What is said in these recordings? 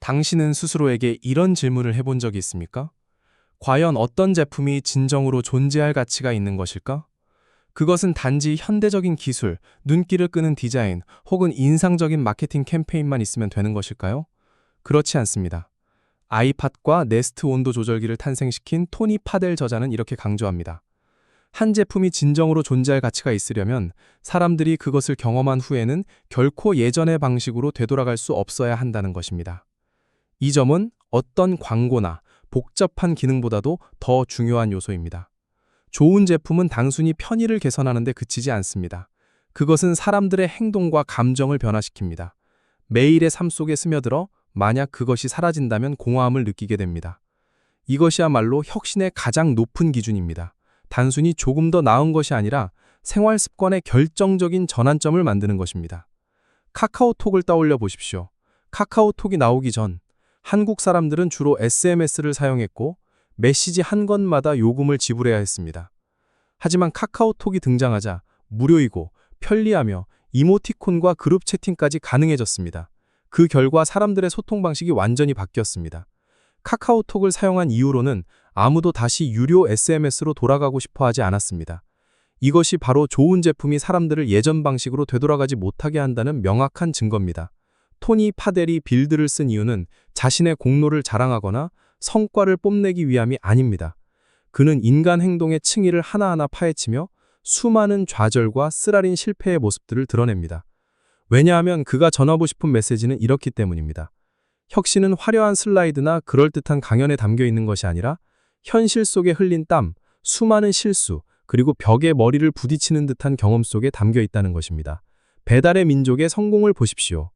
당신은 스스로에게 이런 질문을 해본 적이 있습니까? 과연 어떤 제품이 진정으로 존재할 가치가 있는 것일까? 그것은 단지 현대적인 기술, 눈길을 끄는 디자인, 혹은 인상적인 마케팅 캠페인만 있으면 되는 것일까요? 그렇지 않습니다. 아이팟과 네스트 온도 조절기를 탄생시킨 토니 파델 저자는 이렇게 강조합니다. 한 제품이 진정으로 존재할 가치가 있으려면 사람들이 그것을 경험한 후에는 결코 예전의 방식으로 되돌아갈 수 없어야 한다는 것입니다. 이 점은 어떤 광고나 복잡한 기능보다도 더 중요한 요소입니다. 좋은 제품은 단순히 편의를 개선하는 데 그치지 않습니다. 그것은 사람들의 행동과 감정을 변화시킵니다. 매일의 삶 속에 스며들어 만약 그것이 사라진다면 공허함을 느끼게 됩니다. 이것이야말로 혁신의 가장 높은 기준입니다. 단순히 조금 더 나은 것이 아니라 생활 습관의 결정적인 전환점을 만드는 것입니다. 카카오톡을 떠올려 보십시오. 카카오톡이 나오기 전 한국 사람들은 주로 SMS를 사용했고 메시지 한 건마다 요금을 지불해야 했습니다. 하지만 카카오톡이 등장하자 무료이고 편리하며 이모티콘과 그룹 채팅까지 가능해졌습니다. 그 결과 사람들의 소통 방식이 완전히 바뀌었습니다. 카카오톡을 사용한 이후로는 아무도 다시 유료 SMS로 돌아가고 싶어 하지 않았습니다. 이것이 바로 좋은 제품이 사람들을 예전 방식으로 되돌아가지 못하게 한다는 명확한 증거입니다. 토니 파델이 빌드를 쓴 이유는 자신의 공로를 자랑하거나 성과를 뽐내기 위함이 아닙니다. 그는 인간 행동의 층위를 하나하나 파헤치며 수많은 좌절과 쓰라린 실패의 모습들을 드러냅니다. 왜냐하면 그가 전하고 싶은 메시지는 이렇기 때문입니다. 혁신은 화려한 슬라이드나 그럴듯한 강연에 담겨 있는 것이 아니라 현실 속에 흘린 땀, 수많은 실수, 그리고 벽에 머리를 부딪히는 듯한 경험 속에 담겨 있다는 것입니다. 배달의 민족의 성공을 보십시오.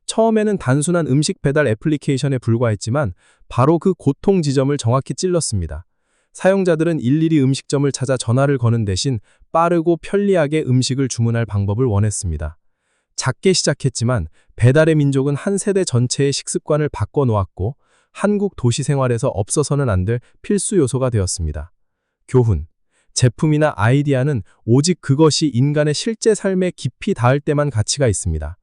처음에는 단순한 음식 배달 애플리케이션에 불과했지만 바로 그 고통 지점을 정확히 찔렀습니다. 사용자들은 일일이 음식점을 찾아 전화를 거는 대신 빠르고 편리하게 음식을 주문할 방법을 원했습니다. 작게 시작했지만 배달의 민족은 한 세대 전체의 식습관을 바꿔놓았고 한국 도시 생활에서 없어서는 안 될 필수 요소가 되었습니다. 교훈. 제품이나 아이디어는 오직 그것이 인간의 실제 삶에 깊이 닿을 때만 가치가 있습니다.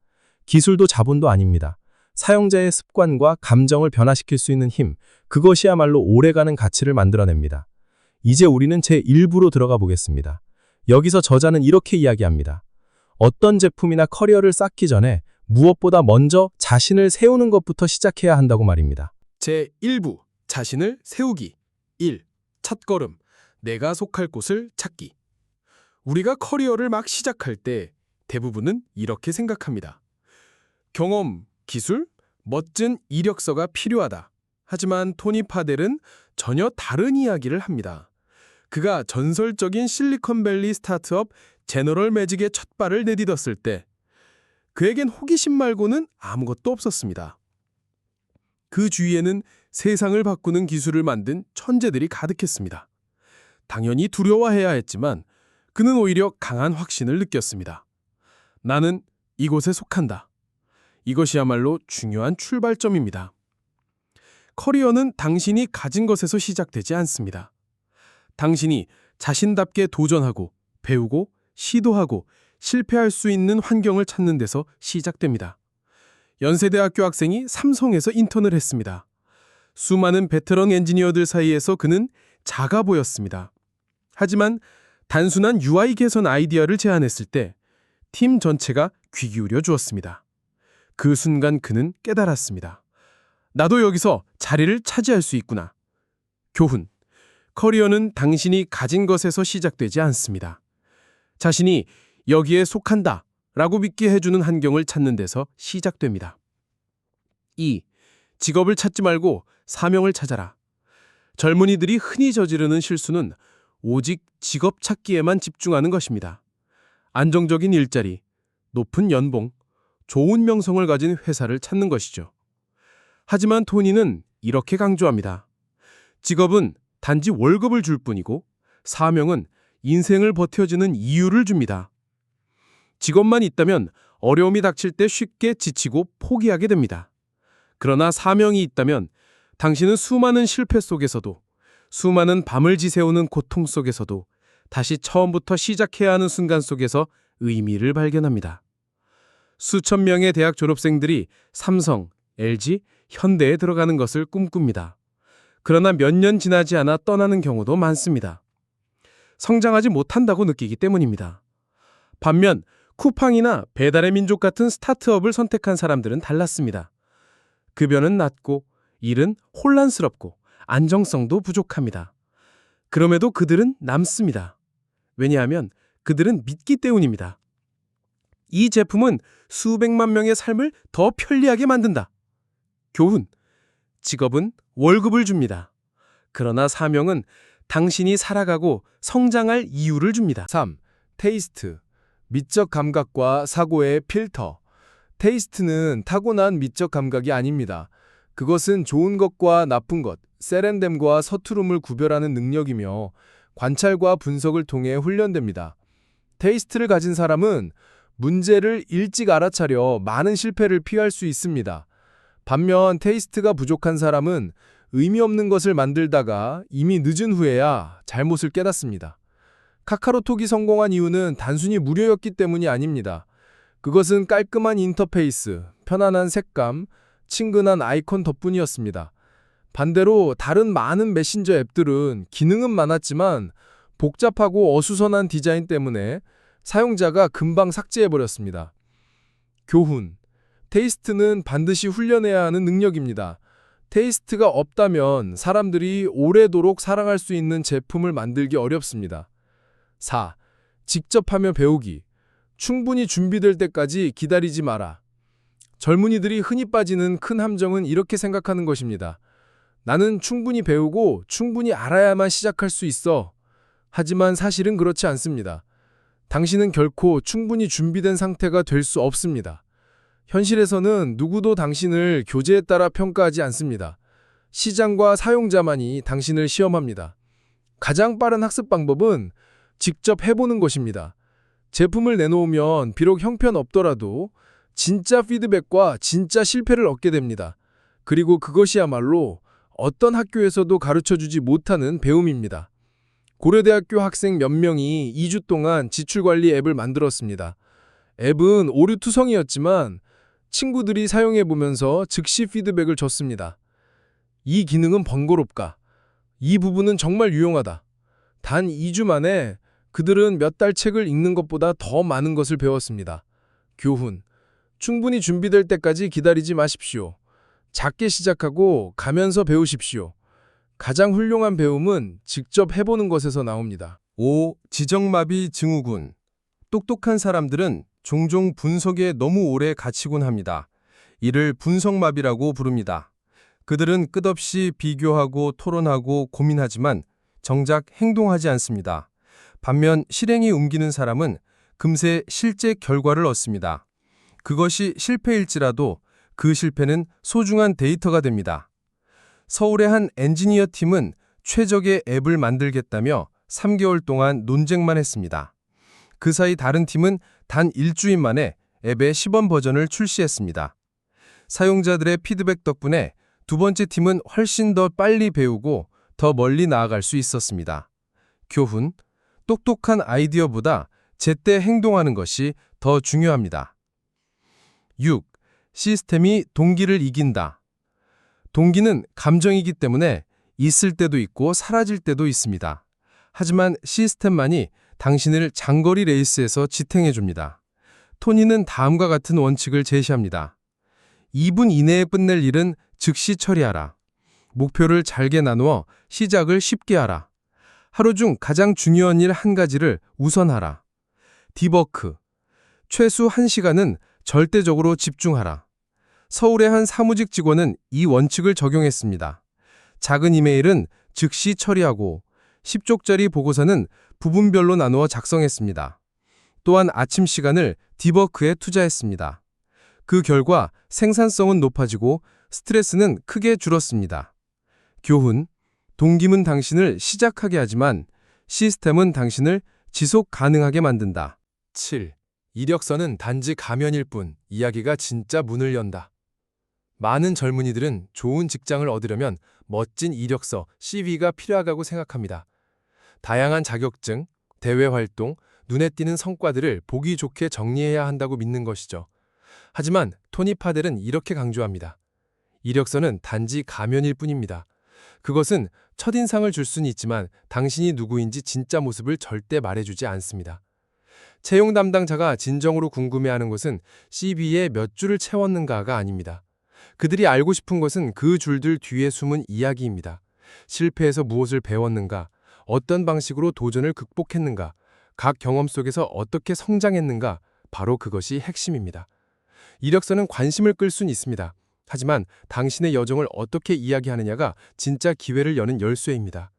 기술도 자본도 아닙니다. 사용자의 습관과 감정을 변화시킬 수 있는 힘, 그것이야말로 오래가는 가치를 만들어냅니다. 이제 우리는 제1부로 들어가 보겠습니다. 여기서 저자는 이렇게 이야기합니다. 어떤 제품이나 커리어를 쌓기 전에 무엇보다 먼저 자신을 세우는 것부터 시작해야 한다고 말입니다. 제1부 자신을 세우기 1. 첫걸음 내가 속할 곳을 찾기. 우리가 커리어를 막 시작할 때 대부분은 이렇게 생각합니다. 경험, 기술, 멋진 이력서가 필요하다. 하지만 토니 파델은 전혀 다른 이야기를 합니다. 그가 전설적인 실리콘밸리 스타트업 제너럴 매직의 첫 발을 내딛었을 때 그에겐 호기심 말고는 아무것도 없었습니다. 그 주위에는 세상을 바꾸는 기술을 만든 천재들이 가득했습니다. 당연히 두려워해야 했지만 그는 오히려 강한 확신을 느꼈습니다. 나는 이곳에 속한다. 이것이야말로 중요한 출발점입니다. 커리어는 당신이 가진 것에서 시작되지 않습니다. 당신이 자신답게 도전하고 배우고 시도하고 실패할 수 있는 환경을 찾는 데서 시작됩니다. 연세대학교 학생이 삼성에서 인턴을 했습니다. 수많은 베테랑 엔지니어들 사이에서 그는 작아 보였습니다. 하지만 단순한 UI 개선 아이디어를 제안했을 때 팀 전체가 귀 기울여 주었습니다. 그 순간 그는 깨달았습니다. 나도 여기서 자리를 차지할 수 있구나. 교훈. 커리어는 당신이 가진 것에서 시작되지 않습니다. 자신이 여기에 속한다 라고 믿게 해주는 환경을 찾는 데서 시작됩니다. 2. 직업을 찾지 말고 사명을 찾아라. 젊은이들이 흔히 저지르는 실수는 오직 직업 찾기에만 집중하는 것입니다. 안정적인 일자리, 높은 연봉, 좋은 명성을 가진 회사를 찾는 것이죠. 하지만 토니는 이렇게 강조합니다. 직업은 단지 월급을 줄 뿐이고 사명은 인생을 버텨주는 이유를 줍니다. 직업만 있다면 어려움이 닥칠 때 쉽게 지치고 포기하게 됩니다. 그러나 사명이 있다면 당신은 수많은 실패 속에서도 수많은 밤을 지새우는 고통 속에서도 다시 처음부터 시작해야 하는 순간 속에서 의미를 발견합니다. 수천 명의 대학 졸업생들이 삼성, LG, 현대에 들어가는 것을 꿈꿉니다. 그러나 몇 년 지나지 않아 떠나는 경우도 많습니다. 성장하지 못한다고 느끼기 때문입니다. 반면 쿠팡이나 배달의 민족 같은 스타트업을 선택한 사람들은 달랐습니다. 급여는 낮고 일은 혼란스럽고 안정성도 부족합니다. 그럼에도 그들은 남습니다. 왜냐하면 그들은 믿기 때문입니다. 이 제품은 수백만 명의 삶을 더 편리하게 만든다. 교훈. 직업은 월급을 줍니다. 그러나 사명은 당신이 살아가고 성장할 이유를 줍니다. 3. 테이스트. 미적 감각과 사고의 필터. 테이스트는 타고난 미적 감각이 아닙니다. 그것은 좋은 것과 나쁜 것, 세련됨과 서투름을 구별하는 능력이며 관찰과 분석을 통해 훈련됩니다. 테이스트를 가진 사람은 문제를 일찍 알아차려 많은 실패를 피할 수 있습니다. 반면 테이스트가 부족한 사람은 의미 없는 것을 만들다가 이미 늦은 후에야 잘못을 깨닫습니다. 카카오톡이 성공한 이유는 단순히 무료였기 때문이 아닙니다. 그것은 깔끔한 인터페이스, 편안한 색감, 친근한 아이콘 덕분이었습니다. 반대로 다른 많은 메신저 앱들은 기능은 많았지만 복잡하고 어수선한 디자인 때문에 사용자가 금방 삭제해버렸습니다. 교훈. 테이스트는 반드시 훈련해야 하는 능력입니다. 테이스트가 없다면 사람들이 오래도록 사랑할 수 있는 제품을 만들기 어렵습니다. 4. 직접 하며 배우기. 충분히 준비될 때까지 기다리지 마라. 젊은이들이 흔히 빠지는 큰 함정은 이렇게 생각하는 것입니다. 나는 충분히 배우고 충분히 알아야만 시작할 수 있어. 하지만 사실은 그렇지 않습니다. 당신은 결코 충분히 준비된 상태가 될 수 없습니다. 현실에서는 누구도 당신을 교재에 따라 평가하지 않습니다. 시장과 사용자만이 당신을 시험합니다. 가장 빠른 학습 방법은 직접 해보는 것입니다. 제품을 내놓으면 비록 형편없더라도 진짜 피드백과 진짜 실패를 얻게 됩니다. 그리고 그것이야말로 어떤 학교에서도 가르쳐주지 못하는 배움입니다. 고려대학교 학생 몇 명이 2주 동안 지출관리 앱을 만들었습니다. 앱은 오류투성이었지만 친구들이 사용해보면서 즉시 피드백을 줬습니다. 이 기능은 번거롭까? 이 부분은 정말 유용하다. 단 2주 만에 그들은 몇 달 책을 읽는 것보다 더 많은 것을 배웠습니다. 교훈. 충분히 준비될 때까지 기다리지 마십시오. 작게 시작하고 가면서 배우십시오. 가장 훌륭한 배움은 직접 해보는 것에서 나옵니다. 5. 지적마비 증후군. 똑똑한 사람들은 종종 분석에 너무 오래 갇히곤 합니다. 이를 분석마비라고 부릅니다. 그들은 끝없이 비교하고 토론하고 고민하지만 정작 행동하지 않습니다. 반면 실행에 옮기는 사람은 금세 실제 결과를 얻습니다. 그것이 실패일지라도 그 실패는 소중한 데이터가 됩니다. 서울의 한 엔지니어 팀은 최적의 앱을 만들겠다며 3개월 동안 논쟁만 했습니다. 그 사이 다른 팀은 단 일주일 만에 앱의 시범 버전을 출시했습니다. 사용자들의 피드백 덕분에 두 번째 팀은 훨씬 더 빨리 배우고 더 멀리 나아갈 수 있었습니다. 교훈. 똑똑한 아이디어보다 제때 행동하는 것이 더 중요합니다. 6. 시스템이 동기를 이긴다. 동기는 감정이기 때문에 있을 때도 있고 사라질 때도 있습니다. 하지만 시스템만이 당신을 장거리 레이스에서 지탱해 줍니다. 토니는 다음과 같은 원칙을 제시합니다. 2분 이내에 끝낼 일은 즉시 처리하라. 목표를 잘게 나누어 시작을 쉽게 하라. 하루 중 가장 중요한 일 한 가지를 우선하라. 디버크. 최소 1시간은 절대적으로 집중하라. 서울의 한 사무직 직원은 이 원칙을 적용했습니다. 작은 이메일은 즉시 처리하고 10쪽짜리 보고서는 부분별로 나누어 작성했습니다. 또한 아침 시간을 디버크에 투자했습니다. 그 결과 생산성은 높아지고 스트레스는 크게 줄었습니다. 교훈. 동기는 당신을 시작하게 하지만 시스템은 당신을 지속 가능하게 만든다. 7. 이력서는 단지 가면일 뿐 이야기가 진짜 문을 연다. 많은 젊은이들은 좋은 직장을 얻으려면 멋진 이력서, CV가 필요하다고 생각합니다. 다양한 자격증, 대외 활동, 눈에 띄는 성과들을 보기 좋게 정리해야 한다고 믿는 것이죠. 하지만 토니 파델은 이렇게 강조합니다. 이력서는 단지 가면일 뿐입니다. 그것은 첫인상을 줄 수는 있지만 당신이 누구인지 진짜 모습을 절대 말해주지 않습니다. 채용 담당자가 진정으로 궁금해하는 것은 CV에 몇 줄을 채웠는가가 아닙니다. 그들이 알고 싶은 것은 그 줄들 뒤에 숨은 이야기입니다. 실패해서 무엇을 배웠는가, 어떤 방식으로 도전을 극복했는가, 각 경험 속에서 어떻게 성장했는가, 바로 그것이 핵심입니다. 이력서는 관심을 끌 수는 있습니다. 하지만 당신의 여정을 어떻게 이야기하느냐가 진짜 기회를 여는 열쇠입니다.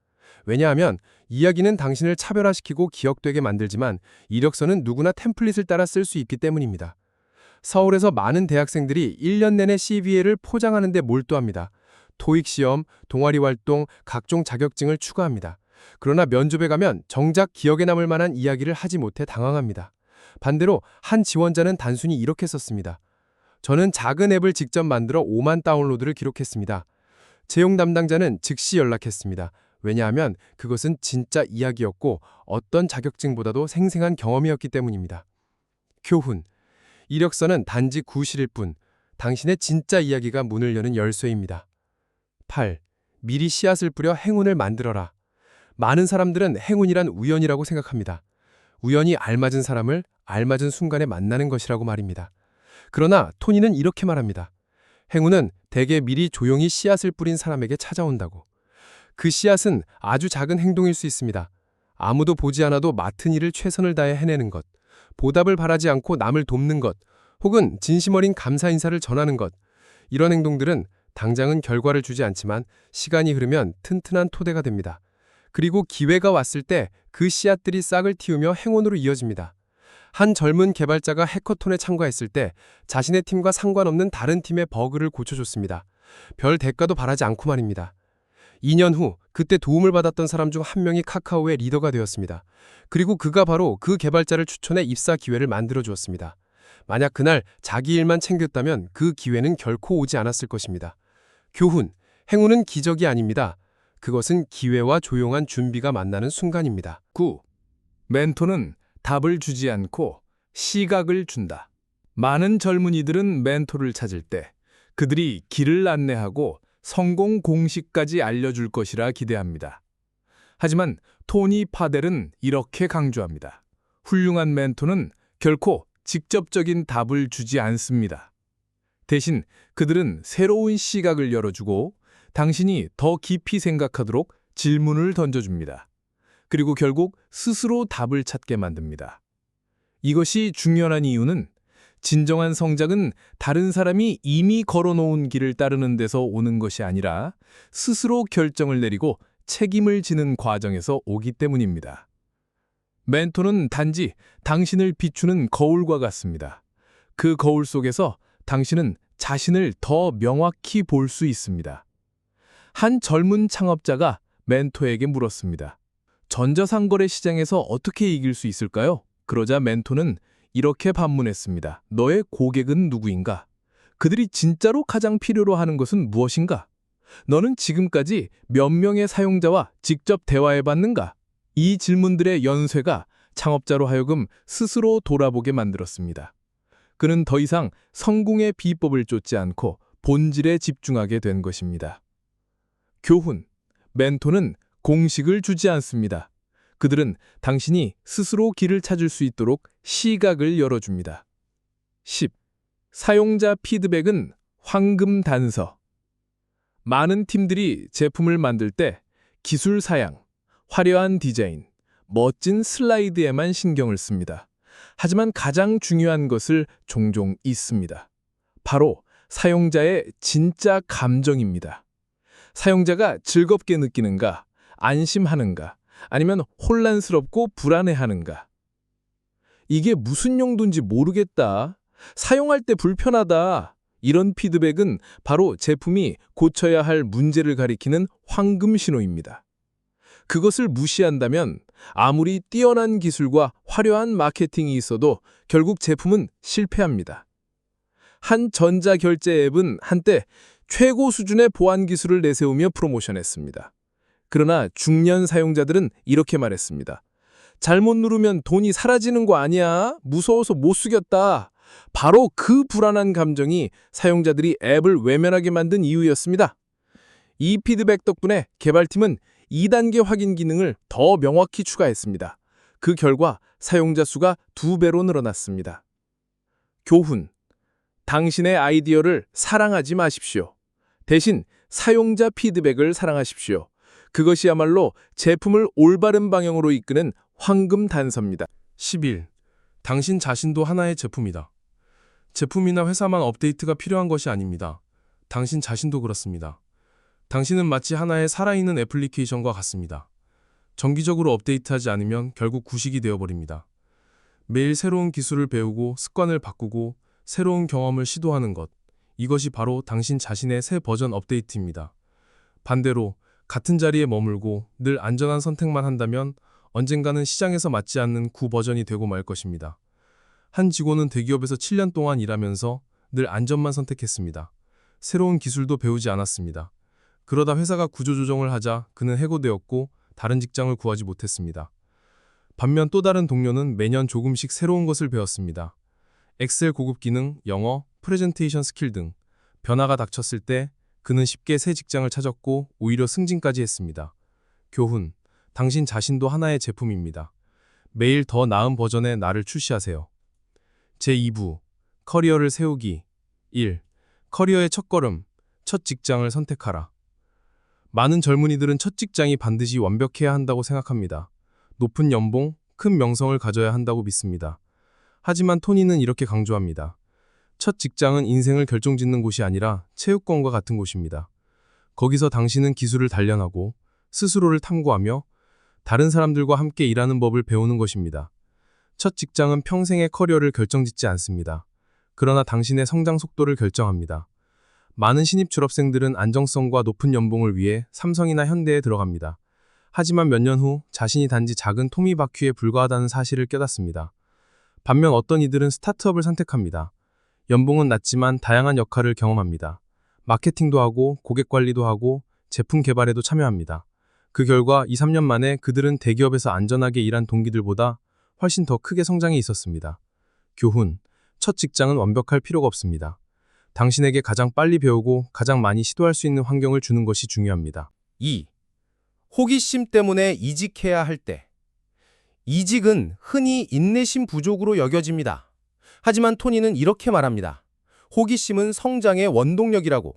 왜냐하면 이야기는 당신을 차별화시키고 기억되게 만들지만 이력서는 누구나 템플릿을 따라 쓸 수 있기 때문입니다. 서울에서 많은 대학생들이 1년 내내 CV를 포장하는 데 몰두합니다. 토익 시험, 동아리 활동, 각종 자격증을 추가합니다. 그러나 면접에 가면 정작 기억에 남을 만한 이야기를 하지 못해 당황합니다. 반대로 한 지원자는 단순히 이렇게 썼습니다. 저는 작은 앱을 직접 만들어 5만 다운로드를 기록했습니다. 채용 담당자는 즉시 연락했습니다. 왜냐하면 그것은 진짜 이야기였고 어떤 자격증보다도 생생한 경험이었기 때문입니다. 교훈. 이력서는 단지 구실일 뿐, 당신의 진짜 이야기가 문을 여는 열쇠입니다. 8. 미리 씨앗을 뿌려 행운을 만들어라. 많은 사람들은 행운이란 우연이라고 생각합니다. 우연히 알맞은 사람을 알맞은 순간에 만나는 것이라고 말입니다. 그러나 토니는 이렇게 말합니다. 행운은 대개 미리 조용히 씨앗을 뿌린 사람에게 찾아온다고. 그 씨앗은 아주 작은 행동일 수 있습니다. 아무도 보지 않아도 맡은 일을 최선을 다해 해내는 것, 보답을 바라지 않고 남을 돕는 것, 혹은 진심 어린 감사 인사를 전하는 것. 이런 행동들은 당장은 결과를 주지 않지만 시간이 흐르면 튼튼한 토대가 됩니다. 그리고 기회가 왔을 때 그 씨앗들이 싹을 틔우며 행운으로 이어집니다. 한 젊은 개발자가 해커톤에 참가했을 때 자신의 팀과 상관없는 다른 팀의 버그를 고쳐줬습니다. 별 대가도 바라지 않고 말입니다. 2년 후 그때 도움을 받았던 사람 중 한 명이 카카오의 리더가 되었습니다. 그리고 그가 바로 그 개발자를 추천해 입사 기회를 만들어 주었습니다. 만약 그날 자기 일만 챙겼다면 그 기회는 결코 오지 않았을 것입니다. 교훈, 행운은 기적이 아닙니다. 그것은 기회와 조용한 준비가 만나는 순간입니다. 9. 멘토는 답을 주지 않고 시각을 준다. 많은 젊은이들은 멘토를 찾을 때 그들이 길을 안내하고 성공 공식까지 알려줄 것이라 기대합니다. 하지만 토니 파델은 이렇게 강조합니다. 훌륭한 멘토는 결코 직접적인 답을 주지 않습니다. 대신 그들은 새로운 시각을 열어주고 당신이 더 깊이 생각하도록 질문을 던져줍니다. 그리고 결국 스스로 답을 찾게 만듭니다. 이것이 중요한 이유는 진정한 성장은 다른 사람이 이미 걸어놓은 길을 따르는 데서 오는 것이 아니라 스스로 결정을 내리고 책임을 지는 과정에서 오기 때문입니다. 멘토는 단지 당신을 비추는 거울과 같습니다. 그 거울 속에서 당신은 자신을 더 명확히 볼 수 있습니다. 한 젊은 창업자가 멘토에게 물었습니다. 전자상거래 시장에서 어떻게 이길 수 있을까요? 그러자 멘토는 이렇게 반문했습니다. 너의 고객은 누구인가? 그들이 진짜로 가장 필요로 하는 것은 무엇인가? 너는 지금까지 몇 명의 사용자와 직접 대화해봤는가? 이 질문들의 연쇄가 창업자로 하여금 스스로 돌아보게 만들었습니다. 그는 더 이상 성공의 비법을 쫓지 않고 본질에 집중하게 된 것입니다. 교훈, 멘토는 공식을 주지 않습니다. 그들은 당신이 스스로 길을 찾을 수 있도록 시각을 열어줍니다. 10. 사용자 피드백은 황금 단서. 많은 팀들이 제품을 만들 때 기술 사양, 화려한 디자인, 멋진 슬라이드에만 신경을 씁니다. 하지만 가장 중요한 것을 종종 잊습니다. 바로 사용자의 진짜 감정입니다. 사용자가 즐겁게 느끼는가, 안심하는가, 아니면 혼란스럽고 불안해하는가. 이게 무슨 용도인지 모르겠다. 사용할 때 불편하다. 이런 피드백은 바로 제품이 고쳐야 할 문제를 가리키는 황금 신호입니다. 그것을 무시한다면 아무리 뛰어난 기술과 화려한 마케팅이 있어도 결국 제품은 실패합니다. 한 전자결제 앱은 한때 최고 수준의 보안 기술을 내세우며 프로모션했습니다. 그러나 중년 사용자들은 이렇게 말했습니다. 잘못 누르면 돈이 사라지는 거 아니야? 무서워서 못 쓰겠다. 바로 그 불안한 감정이 사용자들이 앱을 외면하게 만든 이유였습니다. 이 피드백 덕분에 개발팀은 2단계 확인 기능을 더 명확히 추가했습니다. 그 결과 사용자 수가 2배로 늘어났습니다. 교훈. 당신의 아이디어를 사랑하지 마십시오. 대신 사용자 피드백을 사랑하십시오. 그것이야말로 제품을 올바른 방향으로 이끄는 황금 단서입니다. 11. 당신 자신도 하나의 제품이다. 제품이나 회사만 업데이트가 필요한 것이 아닙니다. 당신 자신도 그렇습니다. 당신은 마치 하나의 살아있는 애플리케이션과 같습니다. 정기적으로 업데이트하지 않으면 결국 구식이 되어버립니다. 매일 새로운 기술을 배우고 습관을 바꾸고 새로운 경험을 시도하는 것. 이것이 바로 당신 자신의 새 버전 업데이트입니다. 반대로 같은 자리에 머물고 늘 안전한 선택만 한다면 언젠가는 시장에서 맞지 않는 구버전이 되고 말 것입니다. 한 직원은 대기업에서 7년 동안 일하면서 늘 안전만 선택했습니다. 새로운 기술도 배우지 않았습니다. 그러다 회사가 구조조정을 하자 그는 해고되었고 다른 직장을 구하지 못했습니다. 반면 또 다른 동료는 매년 조금씩 새로운 것을 배웠습니다. 엑셀 고급 기능, 영어, 프레젠테이션 스킬 등 변화가 닥쳤을 때 그는 쉽게 새 직장을 찾았고 오히려 승진까지 했습니다. 교훈, 당신 자신도 하나의 제품입니다. 매일 더 나은 버전의 나를 출시하세요. 제2부, 커리어를 세우기. 1. 커리어의 첫걸음, 첫 직장을 선택하라. 많은 젊은이들은 첫 직장이 반드시 완벽해야 한다고 생각합니다. 높은 연봉, 큰 명성을 가져야 한다고 믿습니다. 하지만 토니는 이렇게 강조합니다. 첫 직장은 인생을 결정짓는 곳이 아니라 체육관과 같은 곳입니다. 거기서 당신은 기술을 단련하고 스스로를 탐구하며 다른 사람들과 함께 일하는 법을 배우는 것입니다. 첫 직장은 평생의 커리어를 결정짓지 않습니다. 그러나 당신의 성장 속도를 결정합니다. 많은 신입 졸업생들은 안정성과 높은 연봉을 위해 삼성이나 현대에 들어갑니다. 하지만 몇 년 후 자신이 단지 작은 토미바퀴에 불과하다는 사실을 깨닫습니다. 반면 어떤 이들은 스타트업을 선택합니다. 연봉은 낮지만 다양한 역할을 경험합니다. 마케팅도 하고 고객 관리도 하고 제품 개발에도 참여합니다. 그 결과 2-3년 만에 그들은 대기업에서 안전하게 일한 동기들보다 훨씬 더 크게 성장해 있었습니다. 교훈, 첫 직장은 완벽할 필요가 없습니다. 당신에게 가장 빨리 배우고 가장 많이 시도할 수 있는 환경을 주는 것이 중요합니다. 2. 호기심 때문에 이직해야 할 때. 이직은 흔히 인내심 부족으로 여겨집니다. 하지만 토니는 이렇게 말합니다. 호기심은 성장의 원동력이라고.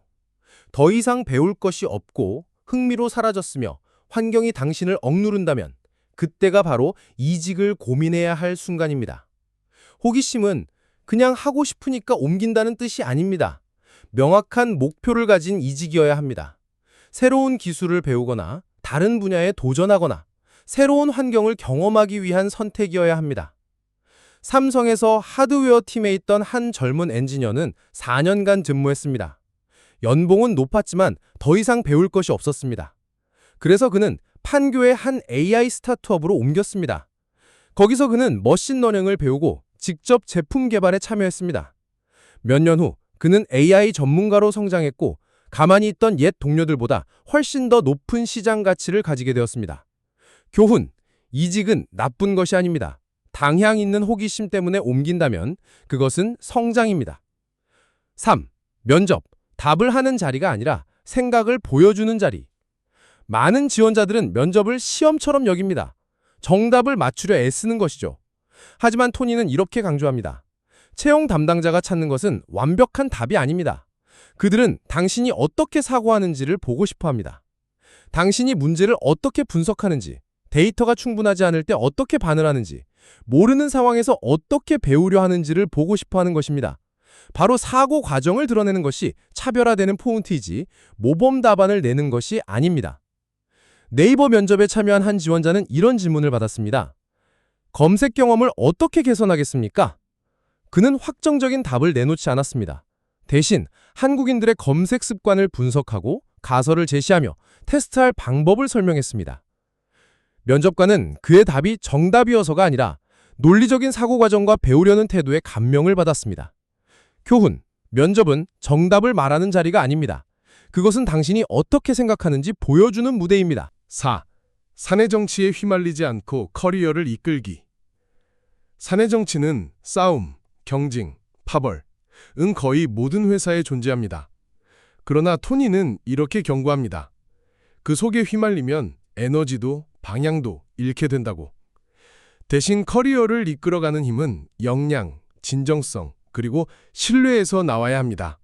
더 이상 배울 것이 없고 흥미로 사라졌으며 환경이 당신을 억누른다면 그때가 바로 이직을 고민해야 할 순간입니다. 호기심은 그냥 하고 싶으니까 옮긴다는 뜻이 아닙니다. 명확한 목표를 가진 이직이어야 합니다. 새로운 기술을 배우거나 다른 분야에 도전하거나 새로운 환경을 경험하기 위한 선택이어야 합니다. 삼성에서 하드웨어 팀에 있던 한 젊은 엔지니어는 4년간 근무했습니다. 연봉은 높았지만 더 이상 배울 것이 없었습니다. 그래서 그는 판교의 한 AI 스타트업으로 옮겼습니다. 거기서 그는 머신러닝을 배우고 직접 제품 개발에 참여했습니다. 몇 년 후 그는 AI 전문가로 성장했고 가만히 있던 옛 동료들보다 훨씬 더 높은 시장 가치를 가지게 되었습니다. 교훈, 이직은 나쁜 것이 아닙니다. 당향 있는 호기심 때문에 옮긴다면 그것은 성장입니다. 3. 면접, 답을 하는 자리가 아니라 생각을 보여주는 자리. 많은 지원자들은 면접을 시험처럼 여깁니다. 정답을 맞추려 애쓰는 것이죠. 하지만 토니는 이렇게 강조합니다. 채용 담당자가 찾는 것은 완벽한 답이 아닙니다. 그들은 당신이 어떻게 사고하는지를 보고 싶어 합니다. 당신이 문제를 어떻게 분석하는지, 데이터가 충분하지 않을 때 어떻게 반응하는지, 모르는 상황에서 어떻게 배우려 하는지를 보고 싶어 하는 것입니다. 바로 사고 과정을 드러내는 것이 차별화되는 포인트이지 모범 답안을 내는 것이 아닙니다. 네이버 면접에 참여한 한 지원자는 이런 질문을 받았습니다. 검색 경험을 어떻게 개선하겠습니까? 그는 확정적인 답을 내놓지 않았습니다. 대신 한국인들의 검색 습관을 분석하고 가설을 제시하며 테스트할 방법을 설명했습니다. 면접관은 그의 답이 정답이어서가 아니라 논리적인 사고 과정과 배우려는 태도에 감명을 받았습니다. 교훈, 면접은 정답을 말하는 자리가 아닙니다. 그것은 당신이 어떻게 생각하는지 보여주는 무대입니다. 4. 사내 정치에 휘말리지 않고 커리어를 이끌기. 사내 정치는 싸움, 경쟁, 파벌, 은 거의 모든 회사에 존재합니다. 그러나 토니는 이렇게 경고합니다. 그 속에 휘말리면 에너지도 방향도 잃게 된다고. 대신 커리어를 이끌어가는 힘은 역량, 진정성, 그리고 신뢰에서 나와야 합니다.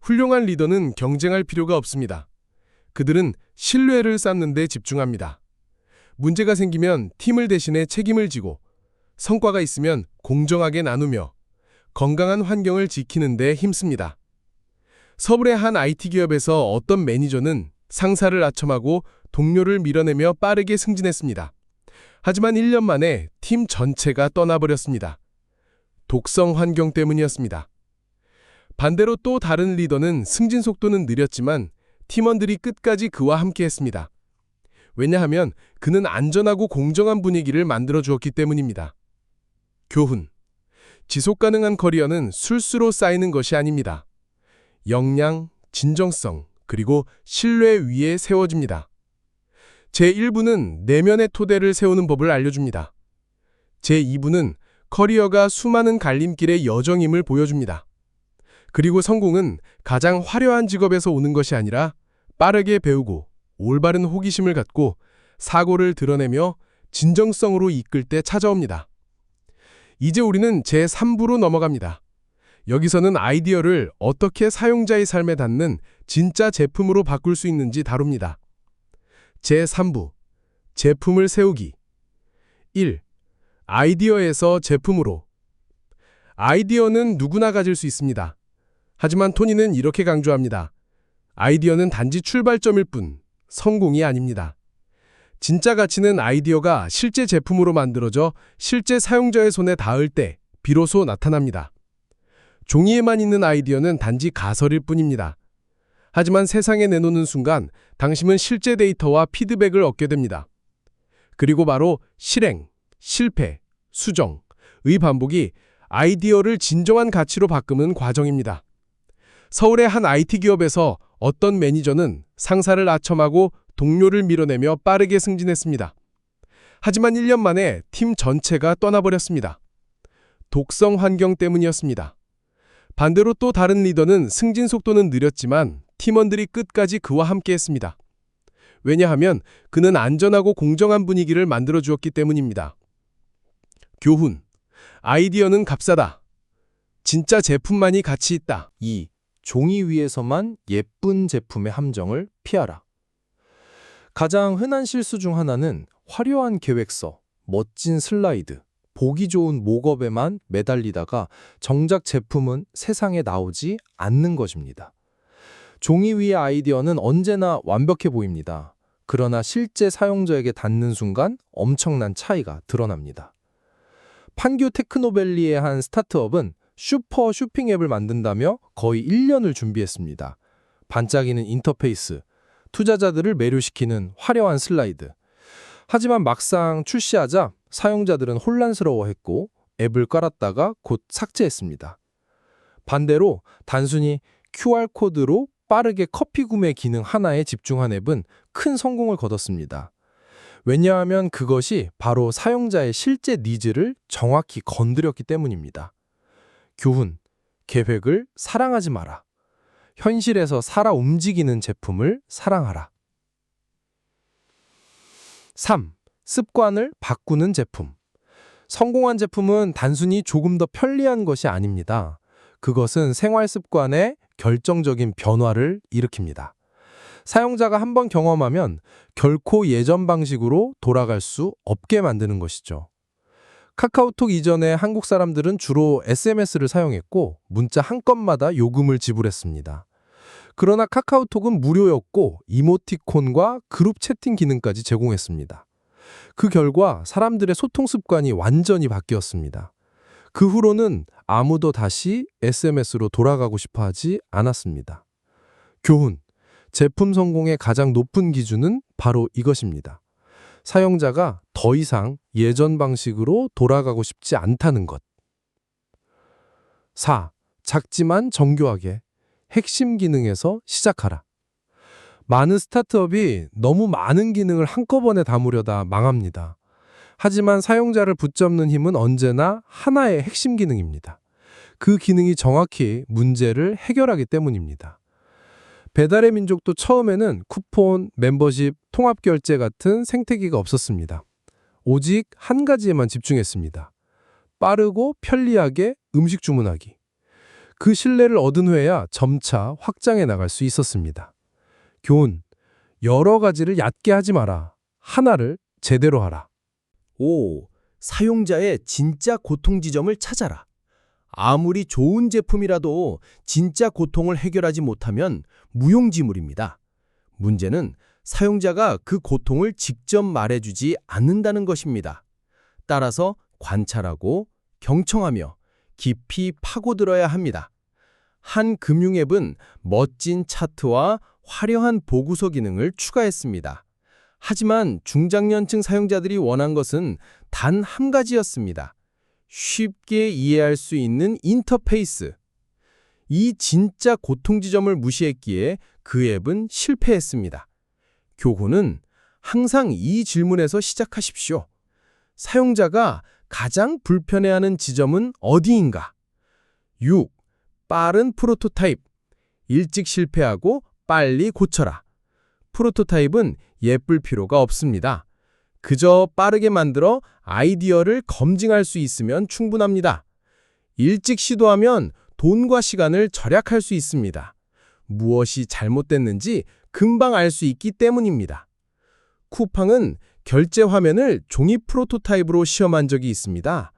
훌륭한 리더는 경쟁할 필요가 없습니다. 그들은 신뢰를 쌓는 데 집중합니다. 문제가 생기면 팀을 대신해 책임을 지고 성과가 있으면 공정하게 나누며 건강한 환경을 지키는 데 힘씁니다. 서울의 한 IT 기업에서 어떤 매니저는 상사를 아첨하고 동료를 밀어내며 빠르게 승진했습니다. 하지만 1년 만에 팀 전체가 떠나버렸습니다. 독성 환경 때문이었습니다. 반대로 또 다른 리더는 승진 속도는 느렸지만 팀원들이 끝까지 그와 함께했습니다. 왜냐하면 그는 안전하고 공정한 분위기를 만들어 주었기 때문입니다. 교훈. 지속 가능한 커리어는 술수로 쌓이는 것이 아닙니다. 역량, 진정성, 그리고 신뢰 위에 세워집니다. 제1부는 내면의 토대를 세우는 법을 알려줍니다. 제2부는 커리어가 수많은 갈림길의 여정임을 보여줍니다. 그리고 성공은 가장 화려한 직업에서 오는 것이 아니라 빠르게 배우고 올바른 호기심을 갖고 사고를 드러내며 진정성으로 이끌 때 찾아옵니다. 이제 우리는 제3부로 넘어갑니다. 여기서는 아이디어를 어떻게 사용자의 삶에 닿는 진짜 제품으로 바꿀 수 있는지 다룹니다. 제3부, 제품을 세우기. 1. 아이디어에서 제품으로. 아이디어는 누구나 가질 수 있습니다. 하지만 토니는 이렇게 강조합니다. 아이디어는 단지 출발점일 뿐, 성공이 아닙니다. 진짜 가치는 아이디어가 실제 제품으로 만들어져 실제 사용자의 손에 닿을 때 비로소 나타납니다. 종이에만 있는 아이디어는 단지 가설일 뿐입니다. 하지만 세상에 내놓는 순간 당신은 실제 데이터와 피드백을 얻게 됩니다. 그리고 바로 실행, 실패, 수정의 반복이 아이디어를 진정한 가치로 바꾸는 과정입니다. 서울의 한 IT 기업에서 어떤 매니저는 상사를 아첨하고 동료를 밀어내며 빠르게 승진했습니다. 하지만 1년 만에 팀 전체가 떠나버렸습니다. 독성 환경 때문이었습니다. 반대로 또 다른 리더는 승진 속도는 느렸지만 팀원들이 끝까지 그와 함께했습니다. 왜냐하면 그는 안전하고 공정한 분위기를 만들어 주었기 때문입니다. 교훈. 아이디어는 값싸다. 진짜 제품만이 가치 있다. 2. 종이 위에서만 예쁜 제품의 함정을 피하라. 가장 흔한 실수 중 하나는 화려한 계획서, 멋진 슬라이드, 보기 좋은 목업에만 매달리다가 정작 제품은 세상에 나오지 않는 것입니다. 종이 위의 아이디어는 언제나 완벽해 보입니다. 그러나 실제 사용자에게 닿는 순간 엄청난 차이가 드러납니다. 판교 테크노밸리의 한 스타트업은 슈퍼 쇼핑 앱을 만든다며 거의 1년을 준비했습니다. 반짝이는 인터페이스, 투자자들을 매료시키는 화려한 슬라이드. 하지만 막상 출시하자 사용자들은 혼란스러워했고 앱을 깔았다가 곧 삭제했습니다. 반대로 단순히 QR코드로 빠르게 커피 구매 기능 하나에 집중한 앱은 큰 성공을 거뒀습니다. 왜냐하면 그것이 바로 사용자의 실제 니즈를 정확히 건드렸기 때문입니다. 교훈, 계획을 사랑하지 마라. 현실에서 살아 움직이는 제품을 사랑하라. 3. 습관을 바꾸는 제품. 성공한 제품은 단순히 조금 더 편리한 것이 아닙니다. 그것은 생활 습관에 결정적인 변화를 일으킵니다. 사용자가 한번 경험하면 결코 예전 방식으로 돌아갈 수 없게 만드는 것이죠. 카카오톡 이전에 한국 사람들은 주로 SMS를 사용했고 문자 한 건마다 요금을 지불했습니다. 그러나 카카오톡은 무료였고 이모티콘과 그룹 채팅 기능까지 제공했습니다. 그 결과 사람들의 소통 습관이 완전히 바뀌었습니다. 그 후로는 아무도 다시 SMS로 돌아가고 싶어 하지 않았습니다. 교훈, 제품 성공의 가장 높은 기준은 바로 이것입니다. 사용자가 더 이상 예전 방식으로 돌아가고 싶지 않다는 것. 4. 작지만 정교하게 핵심 기능에서 시작하라. 많은 스타트업이 너무 많은 기능을 한꺼번에 담으려다 망합니다. 하지만 사용자를 붙잡는 힘은 언제나 하나의 핵심 기능입니다. 그 기능이 정확히 문제를 해결하기 때문입니다. 배달의 민족도 처음에는 쿠폰, 멤버십, 통합결제 같은 생태계가 없었습니다. 오직 한 가지에만 집중했습니다. 빠르고 편리하게 음식 주문하기. 그 신뢰를 얻은 후에야 점차 확장해 나갈 수 있었습니다. 교훈, 여러 가지를 얕게 하지 마라. 하나를 제대로 하라. 5. 사용자의 진짜 고통 지점을 찾아라. 아무리 좋은 제품이라도 진짜 고통을 해결하지 못하면 무용지물입니다. 문제는 사용자가 그 고통을 직접 말해주지 않는다는 것입니다. 따라서 관찰하고 경청하며 깊이 파고들어야 합니다. 한 금융앱은 멋진 차트와 화려한 보고서 기능을 추가했습니다. 하지만 중장년층 사용자들이 원한 것은 단 한 가지였습니다. 쉽게 이해할 수 있는 인터페이스. 이 진짜 고통 지점을 무시했기에 그 앱은 실패했습니다. 교훈은 항상 이 질문에서 시작하십시오. 사용자가 가장 불편해하는 지점은 어디인가? 6. 빠른 프로토타입. 일찍 실패하고 빨리 고쳐라. 프로토타입은 예쁠 필요가 없습니다. 그저 빠르게 만들어 아이디어를 검증할 수 있으면 충분합니다. 일찍 시도하면 돈과 시간을 절약할 수 있습니다. 무엇이 잘못됐는지 금방 알 수 있기 때문입니다. 쿠팡은 결제 화면을 종이 프로토타입으로 시험한 적이 있습니다.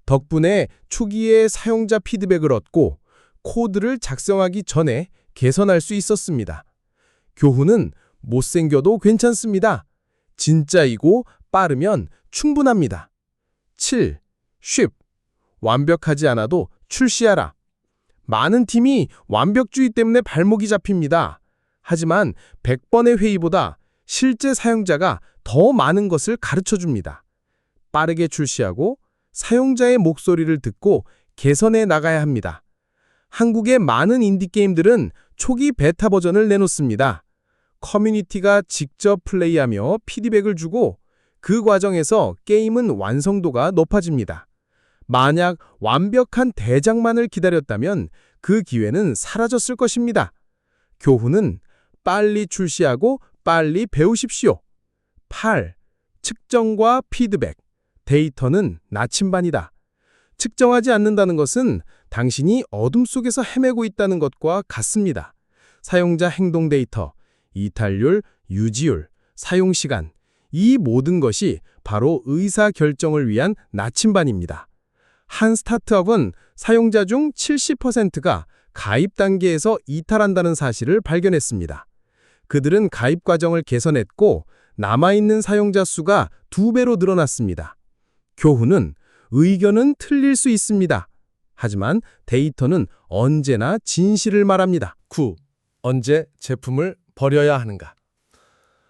덕분에 초기에 사용자 피드백을 얻고 코드를 작성하기 전에 개선할 수 있었습니다. 교훈은 못생겨도 괜찮습니다. 진짜이고 빠르면 충분합니다. 7. 쉽. 완벽하지 않아도 출시하라. 많은 팀이 완벽주의 때문에 발목이 잡힙니다. 하지만 100번의 회의보다 실제 사용자가 더 많은 것을 가르쳐줍니다. 빠르게 출시하고 사용자의 목소리를 듣고 개선해 나가야 합니다. 한국의 많은 인디게임들은 초기 베타 버전을 내놓습니다. 커뮤니티가 직접 플레이하며 피드백을 주고 그 과정에서 게임은 완성도가 높아집니다. 만약 완벽한 대작만을 기다렸다면 그 기회는 사라졌을 것입니다. 교훈은 빨리 출시하고 빨리 배우십시오. 8. 측정과 피드백. 데이터는 나침반이다. 측정하지 않는다는 것은 당신이 어둠 속에서 헤매고 있다는 것과 같습니다. 사용자 행동 데이터, 이탈률, 유지율, 사용시간, 이 모든 것이 바로 의사결정을 위한 나침반입니다. 한 스타트업은 사용자 중 70%가 가입 단계에서 이탈한다는 사실을 발견했습니다. 그들은 가입 과정을 개선했고 남아있는 사용자 수가 2배로 늘어났습니다. 교훈은 의견은 틀릴 수 있습니다. 하지만 데이터는 언제나 진실을 말합니다. 9. 언제 제품을 버려야 하는가?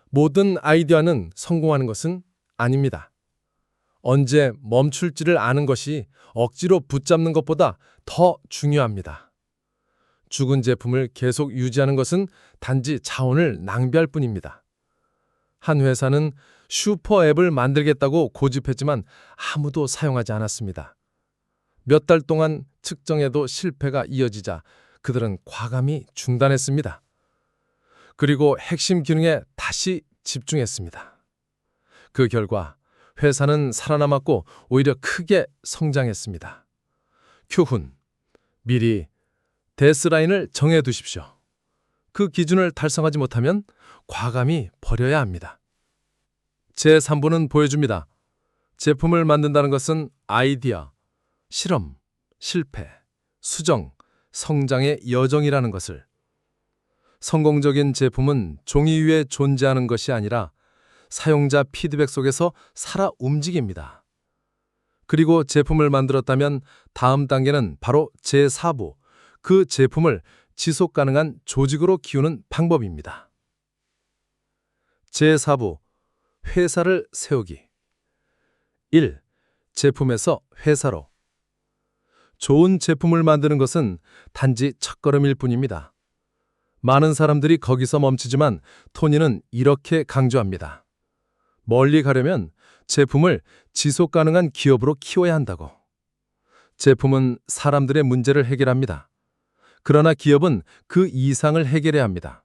모든 아이디어는 성공하는 것은 아닙니다. 언제 멈출지를 아는 것이 억지로 붙잡는 것보다 더 중요합니다. 죽은 제품을 계속 유지하는 것은 단지 자원을 낭비할 뿐입니다. 한 회사는 슈퍼 앱을 만들겠다고 고집했지만 아무도 사용하지 않았습니다. 몇 달 동안 측정에도 실패가 이어지자 그들은 과감히 중단했습니다. 그리고 핵심 기능에 다시 집중했습니다. 그 결과 회사는 살아남았고 오히려 크게 성장했습니다. 교훈, 미리 데스라인을 정해두십시오. 그 기준을 달성하지 못하면 과감히 버려야 합니다. 제3부는 보여줍니다. 제품을 만든다는 것은 아이디어, 실험, 실패, 수정, 성장의 여정이라는 것을. 성공적인 제품은 종이 위에 존재하는 것이 아니라 사용자 피드백 속에서 살아 움직입니다. 그리고 제품을 만들었다면 다음 단계는 바로 제4부, 그 제품을 지속 가능한 조직으로 키우는 방법입니다. 제4부, 회사를 세우기. 1. 제품에서 회사로. 좋은 제품을 만드는 것은 단지 첫걸음일 뿐입니다. 많은 사람들이 거기서 멈추지만 토니는 이렇게 강조합니다. 멀리 가려면 제품을 지속 가능한 기업으로 키워야 한다고. 제품은 사람들의 문제를 해결합니다. 그러나 기업은 그 이상을 해결해야 합니다.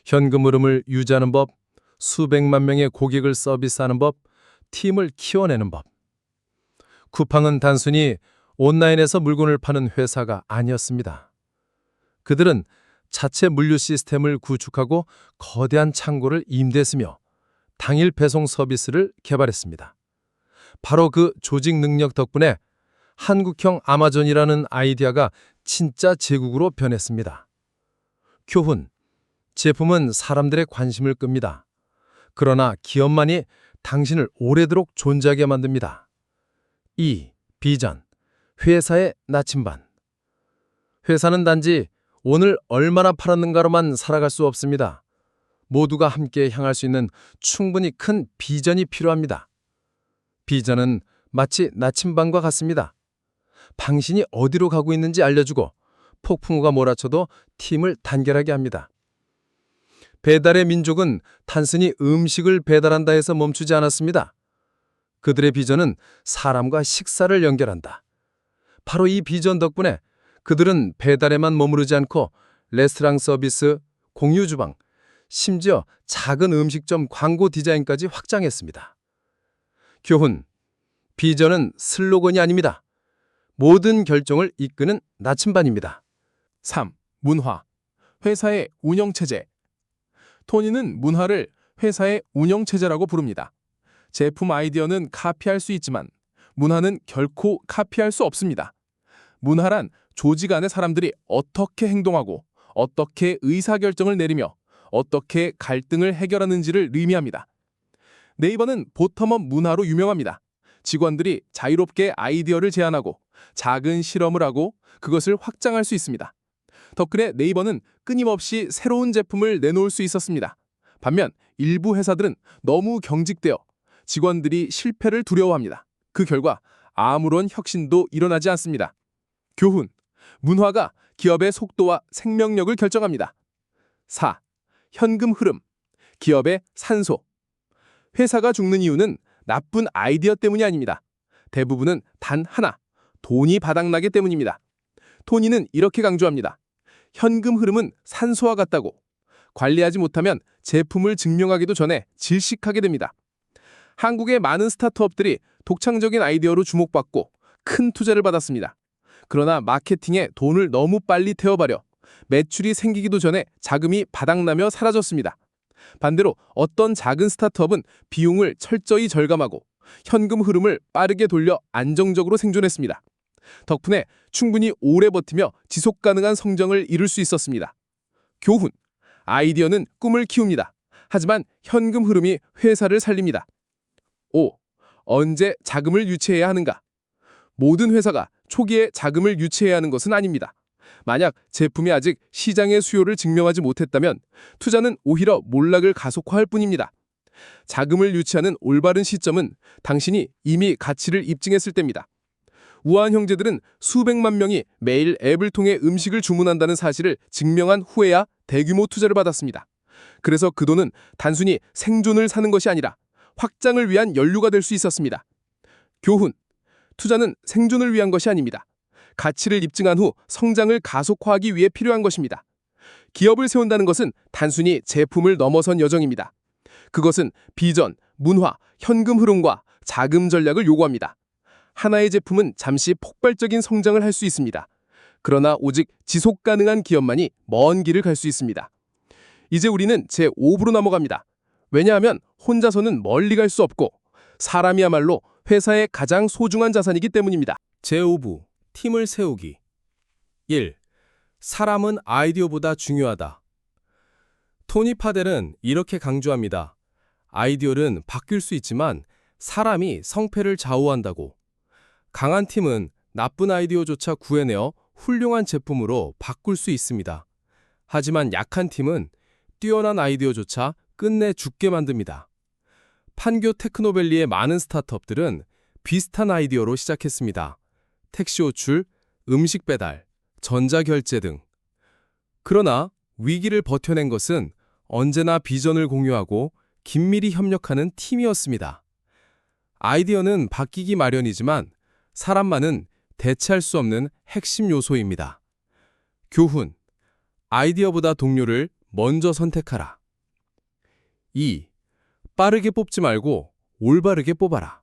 현금 흐름을 유지하는 법, 수백만 명의 고객을 서비스하는 법, 팀을 키워내는 법. 쿠팡은 단순히 온라인에서 물건을 파는 회사가 아니었습니다. 그들은 자체 물류 시스템을 구축하고 거대한 창고를 임대했으며 당일 배송 서비스를 개발했습니다. 바로 그 조직 능력 덕분에 한국형 아마존이라는 아이디어가 진짜 제국으로 변했습니다. 교훈, 제품은 사람들의 관심을 끕니다. 그러나 기업만이 당신을 오래도록 존재하게 만듭니다. 2. 비전, 회사의 나침반. 회사는 단지 오늘 얼마나 팔았는가로만 살아갈 수 없습니다. 모두가 함께 향할 수 있는 충분히 큰 비전이 필요합니다. 비전은 마치 나침반과 같습니다. 당신이 어디로 가고 있는지 알려주고 폭풍우가 몰아쳐도 팀을 단결하게 합니다. 배달의 민족은 단순히 음식을 배달한다 해서 멈추지 않았습니다. 그들의 비전은 사람과 식사를 연결한다. 바로 이 비전 덕분에 그들은 배달에만 머무르지 않고 레스토랑 서비스, 공유 주방, 심지어 작은 음식점 광고 디자인까지 확장했습니다. 교훈, 비전은 슬로건이 아닙니다. 모든 결정을 이끄는 나침반입니다. 3. 문화, 회사의 운영체제. 토니는 문화를 회사의 운영체제라고 부릅니다. 제품 아이디어는 카피할 수 있지만 문화는 결코 카피할 수 없습니다. 문화란 조직 안의 사람들이 어떻게 행동하고 어떻게 의사결정을 내리며 어떻게 갈등을 해결하는지를 의미합니다. 네이버는 보텀업 문화로 유명합니다. 직원들이 자유롭게 아이디어를 제안하고 작은 실험을 하고 그것을 확장할 수 있습니다. 덕분에 네이버는 끊임없이 새로운 제품을 내놓을 수 있었습니다. 반면 일부 회사들은 너무 경직되어 직원들이 실패를 두려워합니다. 그 결과 아무런 혁신도 일어나지 않습니다. 교훈, 문화가 기업의 속도와 생명력을 결정합니다. 4. 현금 흐름, 기업의 산소. 회사가 죽는 이유는 나쁜 아이디어 때문이 아닙니다. 대부분은 단 하나, 돈이 바닥나기 때문입니다. 토니는 이렇게 강조합니다. 현금 흐름은 산소와 같다고. 관리하지 못하면 제품을 증명하기도 전에 질식하게 됩니다. 한국의 많은 스타트업들이 독창적인 아이디어로 주목받고 큰 투자를 받았습니다. 그러나 마케팅에 돈을 너무 빨리 태워버려 매출이 생기기도 전에 자금이 바닥나며 사라졌습니다. 반대로 어떤 작은 스타트업은 비용을 철저히 절감하고 현금 흐름을 빠르게 돌려 안정적으로 생존했습니다. 덕분에 충분히 오래 버티며 지속 가능한 성장을 이룰 수 있었습니다. 교훈, 아이디어는 꿈을 키웁니다. 하지만 현금 흐름이 회사를 살립니다. 5. 언제 자금을 유치해야 하는가? 모든 회사가 초기에 자금을 유치해야 하는 것은 아닙니다. 만약 제품이 아직 시장의 수요를 증명하지 못했다면 투자는 오히려 몰락을 가속화할 뿐입니다. 자금을 유치하는 올바른 시점은 당신이 이미 가치를 입증했을 때입니다. 우아한 형제들은 수백만 명이 매일 앱을 통해 음식을 주문한다는 사실을 증명한 후에야 대규모 투자를 받았습니다. 그래서 그 돈은 단순히 생존을 사는 것이 아니라 확장을 위한 연료가 될 수 있었습니다. 교훈, 투자는 생존을 위한 것이 아닙니다. 가치를 입증한 후 성장을 가속화하기 위해 필요한 것입니다. 기업을 세운다는 것은 단순히 제품을 넘어선 여정입니다. 그것은 비전, 문화, 현금 흐름과 자금 전략을 요구합니다. 하나의 제품은 잠시 폭발적인 성장을 할 수 있습니다. 그러나 오직 지속 가능한 기업만이 먼 길을 갈 수 있습니다. 이제 우리는 제5부로 넘어갑니다. 왜냐하면 혼자서는 멀리 갈 수 없고 사람이야말로 회사의 가장 소중한 자산이기 때문입니다. 제5부, 팀을 세우기. 1. 사람은 아이디어보다 중요하다. 토니 파델은 이렇게 강조합니다. 아이디어는 바뀔 수 있지만 사람이 성패를 좌우한다고. 강한 팀은 나쁜 아이디어조차 구해내어 훌륭한 제품으로 바꿀 수 있습니다. 하지만 약한 팀은 뛰어난 아이디어조차 끝내 죽게 만듭니다. 판교 테크노밸리의 많은 스타트업들은 비슷한 아이디어로 시작했습니다. 택시 호출, 음식 배달, 전자결제 등. 그러나 위기를 버텨낸 것은 언제나 비전을 공유하고 긴밀히 협력하는 팀이었습니다. 아이디어는 바뀌기 마련이지만 사람만은 대체할 수 없는 핵심 요소입니다. 교훈. 아이디어보다 동료를 먼저 선택하라. 2. 빠르게 뽑지 말고 올바르게 뽑아라.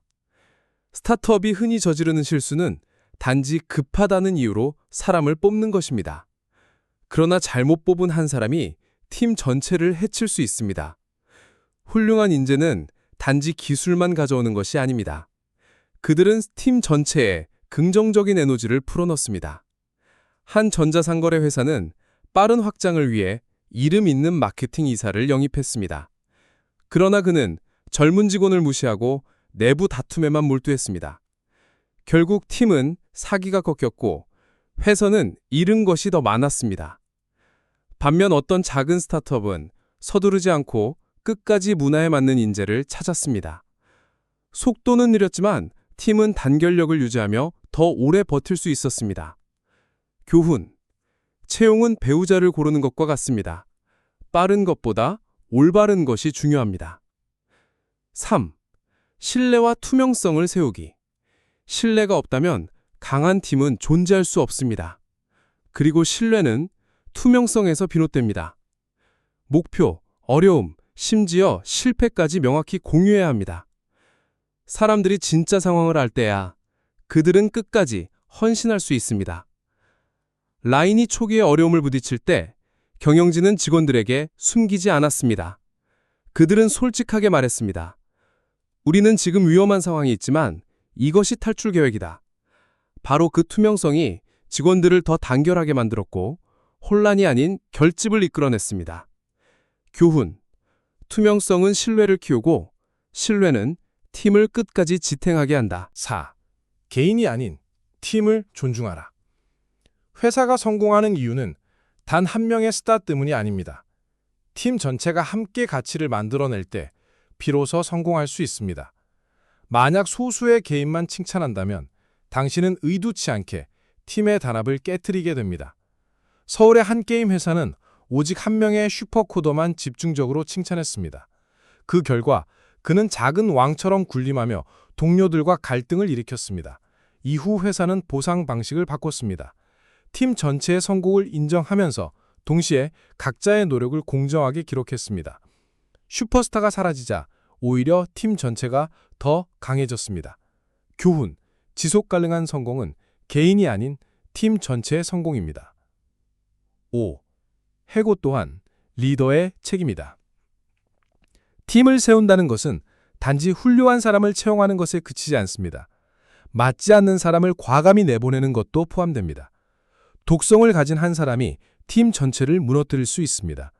스타트업이 흔히 저지르는 실수는 단지 급하다는 이유로 사람을 뽑는 것입니다. 그러나 잘못 뽑은 한 사람이 팀 전체를 해칠 수 있습니다. 훌륭한 인재는 단지 기술만 가져오는 것이 아닙니다. 그들은 팀 전체에 긍정적인 에너지를 풀어넣습니다. 한 전자상거래 회사는 빠른 확장을 위해 이름 있는 마케팅 이사를 영입했습니다. 그러나 그는 젊은 직원을 무시하고 내부 다툼에만 몰두했습니다. 결국 팀은 사기가 꺾였고 회사는 잃은 것이 더 많았습니다. 반면 어떤 작은 스타트업은 서두르지 않고 끝까지 문화에 맞는 인재를 찾았습니다. 속도는 느렸지만 팀은 단결력을 유지하며 더 오래 버틸 수 있었습니다. 교훈. 채용은 배우자를 고르는 것과 같습니다. 빠른 것보다 올바른 것이 중요합니다. 3. 신뢰와 투명성을 세우기. 신뢰가 없다면 강한 팀은 존재할 수 없습니다. 그리고 신뢰는 투명성에서 비롯됩니다. 목표, 어려움, 심지어 실패까지 명확히 공유해야 합니다. 사람들이 진짜 상황을 알 때야 그들은 끝까지 헌신할 수 있습니다. 라인이 초기에 어려움을 부딪힐 때 경영진은 직원들에게 숨기지 않았습니다. 그들은 솔직하게 말했습니다. 우리는 지금 위험한 상황이 있지만 이것이 탈출 계획이다. 바로 그 투명성이 직원들을 더 단결하게 만들었고 혼란이 아닌 결집을 이끌어냈습니다. 교훈. 투명성은 신뢰를 키우고 신뢰는 팀을 끝까지 지탱하게 한다. 4. 개인이 아닌 팀을 존중하라. 회사가 성공하는 이유는 단 한 명의 스타 때문이 아닙니다. 팀 전체가 함께 가치를 만들어낼 때 비로소 성공할 수 있습니다. 만약 소수의 개인만 칭찬한다면 당신은 의도치 않게 팀의 단합을 깨트리게 됩니다. 서울의 한 게임 회사는 오직 한 명의 슈퍼코더만 집중적으로 칭찬했습니다. 그 결과 그는 작은 왕처럼 군림하며 동료들과 갈등을 일으켰습니다. 이후 회사는 보상 방식을 바꿨습니다. 팀 전체의 성공을 인정하면서 동시에 각자의 노력을 공정하게 기록했습니다. 슈퍼스타가 사라지자 오히려 팀 전체가 더 강해졌습니다. 교훈. 지속 가능한 성공은 개인이 아닌 팀 전체의 성공입니다. 5. 해고 또한 리더의 책임이다. 팀을 세운다는 것은 단지 훌륭한 사람을 채용하는 것에 그치지 않습니다. 맞지 않는 사람을 과감히 내보내는 것도 포함됩니다. 독성을 가진 한 사람이 팀 전체를 무너뜨릴 수 있습니다.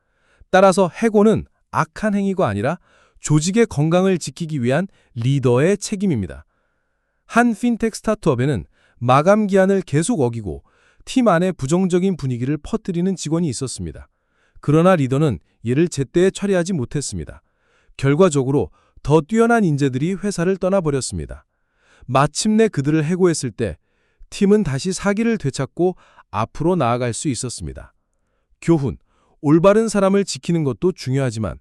따라서 해고는 악한 행위가 아니라 조직의 건강을 지키기 위한 리더의 책임입니다. 한 핀텍 스타트업에는 마감 기한을 계속 어기고 팀 안에 부정적인 분위기를 퍼뜨리는 직원이 있었습니다. 그러나 리더는 이를 제때 처리하지 못했습니다. 결과적으로 더 뛰어난 인재들이 회사를 떠나버렸습니다. 마침내 그들을 해고했을 때 팀은 다시 사기를 되찾고 앞으로 나아갈 수 있었습니다. 교훈. 올바른 사람을 지키는 것도 중요하지만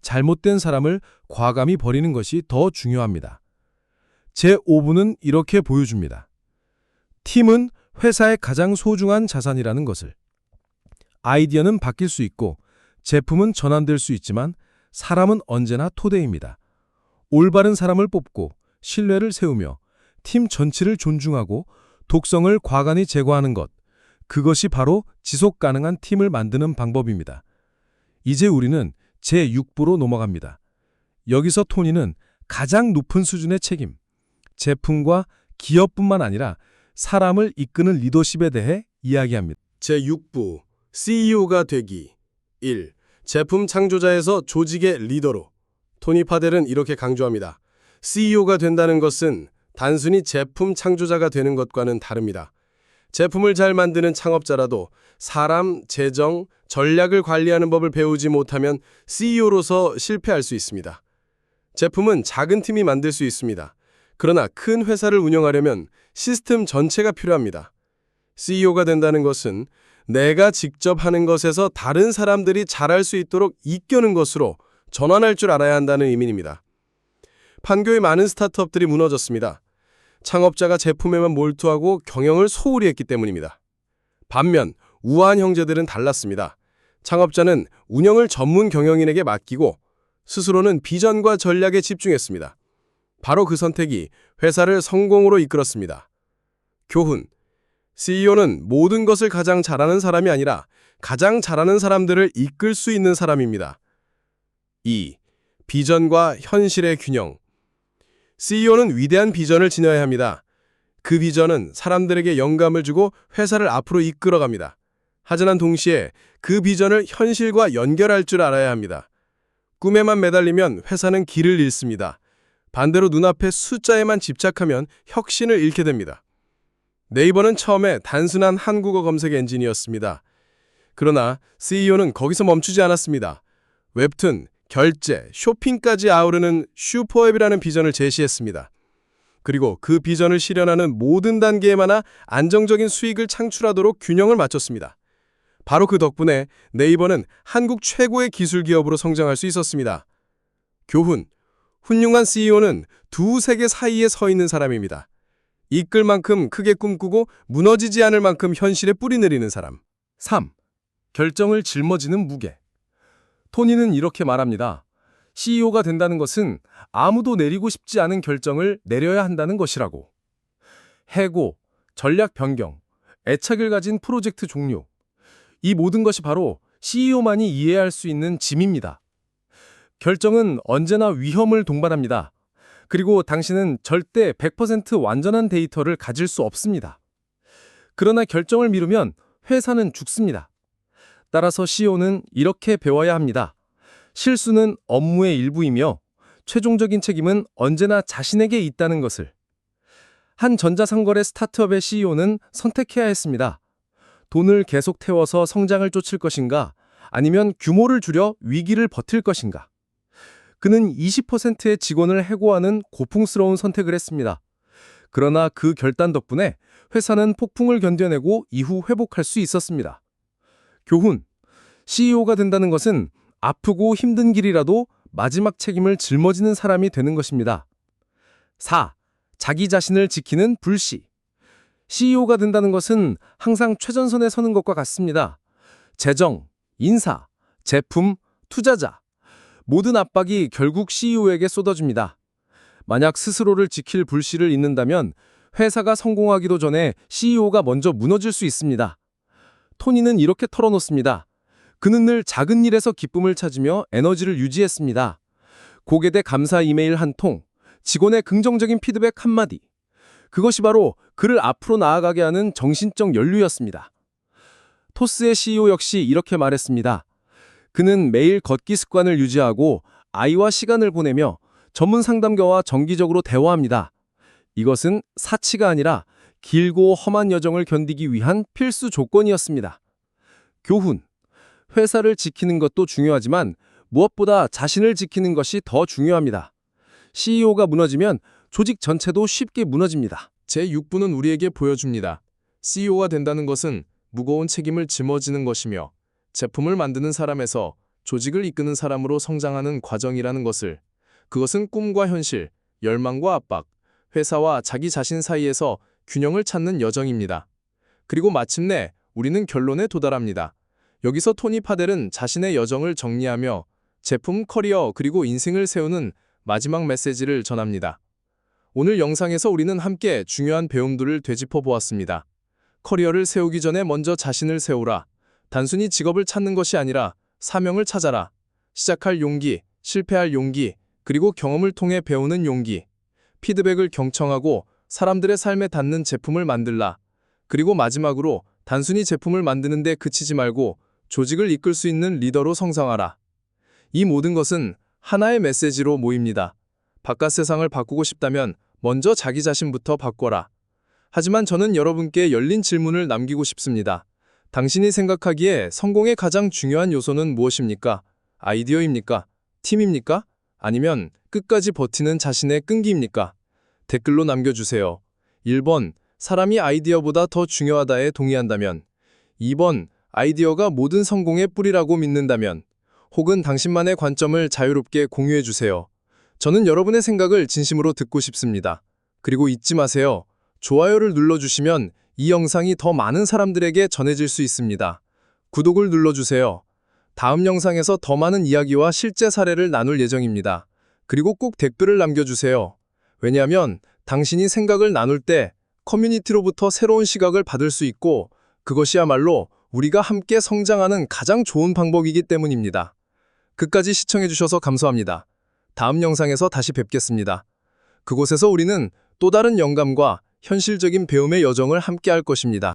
잘못된 사람을 과감히 버리는 것이 더 중요합니다. 제5부는 이렇게 보여줍니다. 팀은 회사의 가장 소중한 자산이라는 것을. 아이디어는 바뀔 수 있고 제품은 전환될 수 있지만 사람은 언제나 토대입니다. 올바른 사람을 뽑고 신뢰를 세우며 팀 전체를 존중하고 독성을 과감히 제거하는 것. 그것이 바로 지속 가능한 팀을 만드는 방법입니다. 이제 우리는 제6부로 넘어갑니다. 여기서 토니는 가장 높은 수준의 책임, 제품과 기업뿐만 아니라 사람을 이끄는 리더십에 대해 이야기합니다. 제6부 CEO가 되기 1. 제품 창조자에서 조직의 리더로. 토니 파델은 이렇게 강조합니다. CEO가 된다는 것은 단순히 제품 창조자가 되는 것과는 다릅니다. 제품을 잘 만드는 창업자라도 사람, 재정, 전략을 관리하는 법을 배우지 못하면 CEO로서 실패할 수 있습니다. 제품은 작은 팀이 만들 수 있습니다. 그러나 큰 회사를 운영하려면 시스템 전체가 필요합니다. CEO가 된다는 것은 내가 직접 하는 것에서 다른 사람들이 잘할 수 있도록 이끄는 것으로 전환할 줄 알아야 한다는 의미입니다. 판교의 많은 스타트업들이 무너졌습니다. 창업자가 제품에만 몰두하고 경영을 소홀히 했기 때문입니다. 반면 우아한 형제들은 달랐습니다. 창업자는 운영을 전문 경영인에게 맡기고 스스로는 비전과 전략에 집중했습니다. 바로 그 선택이 회사를 성공으로 이끌었습니다. 교훈: CEO는 모든 것을 가장 잘하는 사람이 아니라 가장 잘하는 사람들을 이끌 수 있는 사람입니다. 2. 비전과 현실의 균형. CEO는 위대한 비전을 지녀야 합니다. 그 비전은 사람들에게 영감을 주고 회사를 앞으로 이끌어갑니다. 하지만 동시에 그 비전을 현실과 연결할 줄 알아야 합니다. 꿈에만 매달리면 회사는 길을 잃습니다. 반대로 눈앞의 숫자에만 집착하면 혁신을 잃게 됩니다. 네이버는 처음에 단순한 한국어 검색 엔진이었습니다. 그러나 CEO는 거기서 멈추지 않았습니다. 웹툰, 결제, 쇼핑까지 아우르는 슈퍼앱이라는 비전을 제시했습니다. 그리고 그 비전을 실현하는 모든 단계에마다 안정적인 수익을 창출하도록 균형을 맞췄습니다. 바로 그 덕분에 네이버는 한국 최고의 기술 기업으로 성장할 수 있었습니다. 교훈: 훌륭한 CEO는 두 세계 사이에 서 있는 사람입니다. 이끌 만큼 크게 꿈꾸고 무너지지 않을 만큼 현실에 뿌리 내리는 사람. 3. 결정을 짊어지는 무게. 토니는 이렇게 말합니다. CEO가 된다는 것은 아무도 내리고 싶지 않은 결정을 내려야 한다는 것이라고. 해고, 전략 변경, 애착을 가진 프로젝트 종료. 이 모든 것이 바로 CEO만이 이해할 수 있는 짐입니다. 결정은 언제나 위험을 동반합니다. 그리고 당신은 절대 100% 완전한 데이터를 가질 수 없습니다. 그러나 결정을 미루면 회사는 죽습니다. 따라서 CEO는 이렇게 배워야 합니다. 실수는 업무의 일부이며 최종적인 책임은 언제나 자신에게 있다는 것을. 한 전자상거래 스타트업의 CEO는 선택해야 했습니다. 돈을 계속 태워서 성장을 쫓을 것인가, 아니면 규모를 줄여 위기를 버틸 것인가. 그는 20%의 직원을 해고하는 고풍스러운 선택을 했습니다. 그러나 그 결단 덕분에 회사는 폭풍을 견뎌내고 이후 회복할 수 있었습니다. 교훈: CEO가 된다는 것은 아프고 힘든 길이라도 마지막 책임을 짊어지는 사람이 되는 것입니다. 4. 자기 자신을 지키는 불씨. CEO가 된다는 것은 항상 최전선에 서는 것과 같습니다. 재정, 인사, 제품, 투자자. 모든 압박이 결국 CEO에게 쏟아집니다. 만약 스스로를 지킬 불씨를 잇는다면 회사가 성공하기도 전에 CEO가 먼저 무너질 수 있습니다. 토니는 이렇게 털어놓습니다. 그는 늘 작은 일에서 기쁨을 찾으며 에너지를 유지했습니다. 고객의 감사 이메일 한 통, 직원의 긍정적인 피드백 한마디. 그것이 바로 그를 앞으로 나아가게 하는 정신적 연료였습니다. 토스의 CEO 역시 이렇게 말했습니다. 그는 매일 걷기 습관을 유지하고 아이와 시간을 보내며 전문 상담가와 정기적으로 대화합니다. 이것은 사치가 아니라 길고 험한 여정을 견디기 위한 필수 조건이었습니다. 교훈: 회사를 지키는 것도 중요하지만 무엇보다 자신을 지키는 것이 더 중요합니다. CEO가 무너지면 조직 전체도 쉽게 무너집니다. 제6부는 우리에게 보여줍니다. CEO가 된다는 것은 무거운 책임을 짊어지는 것이며 제품을 만드는 사람에서 조직을 이끄는 사람으로 성장하는 과정이라는 것을. 그것은 꿈과 현실, 열망과 압박, 회사와 자기 자신 사이에서 균형을 찾는 여정입니다. 그리고 마침내 우리는 결론에 도달합니다. 여기서 토니 파델은 자신의 여정을 정리하며 제품, 커리어, 그리고 인생을 세우는 마지막 메시지를 전합니다. 오늘 영상에서 우리는 함께 중요한 배움들을 되짚어 보았습니다. 커리어를 세우기 전에 먼저 자신을 세우라. 단순히 직업을 찾는 것이 아니라 사명을 찾아라. 시작할 용기, 실패할 용기, 그리고 경험을 통해 배우는 용기. 피드백을 경청하고 사람들의 삶에 닿는 제품을 만들라. 그리고 마지막으로 단순히 제품을 만드는 데 그치지 말고 조직을 이끌 수 있는 리더로 성장하라. 이 모든 것은 하나의 메시지로 모입니다. 바깥 세상을 바꾸고 싶다면 먼저 자기 자신부터 바꿔라. 하지만 저는 여러분께 열린 질문을 남기고 싶습니다. 당신이 생각하기에 성공의 가장 중요한 요소는 무엇입니까? 아이디어입니까? 팀입니까? 아니면 끝까지 버티는 자신의 끈기입니까? 댓글로 남겨주세요. 1번, 사람이 아이디어보다 더 중요하다에 동의한다면, 2번, 아이디어가 모든 성공의 뿌리라고 믿는다면, 혹은 당신만의 관점을 자유롭게 공유해주세요. 저는 여러분의 생각을 진심으로 듣고 싶습니다. 그리고 잊지 마세요. 좋아요를 눌러주시면 이 영상이 더 많은 사람들에게 전해질 수 있습니다. 구독을 눌러주세요. 다음 영상에서 더 많은 이야기와 실제 사례를 나눌 예정입니다. 그리고 꼭 댓글을 남겨주세요. 왜냐하면 당신이 생각을 나눌 때 커뮤니티로부터 새로운 시각을 받을 수 있고 그것이야말로 우리가 함께 성장하는 가장 좋은 방법이기 때문입니다. 끝까지 시청해주셔서 감사합니다. 다음 영상에서 다시 뵙겠습니다. 그곳에서 우리는 또 다른 영감과 현실적인 배움의 여정을 함께 할 것입니다.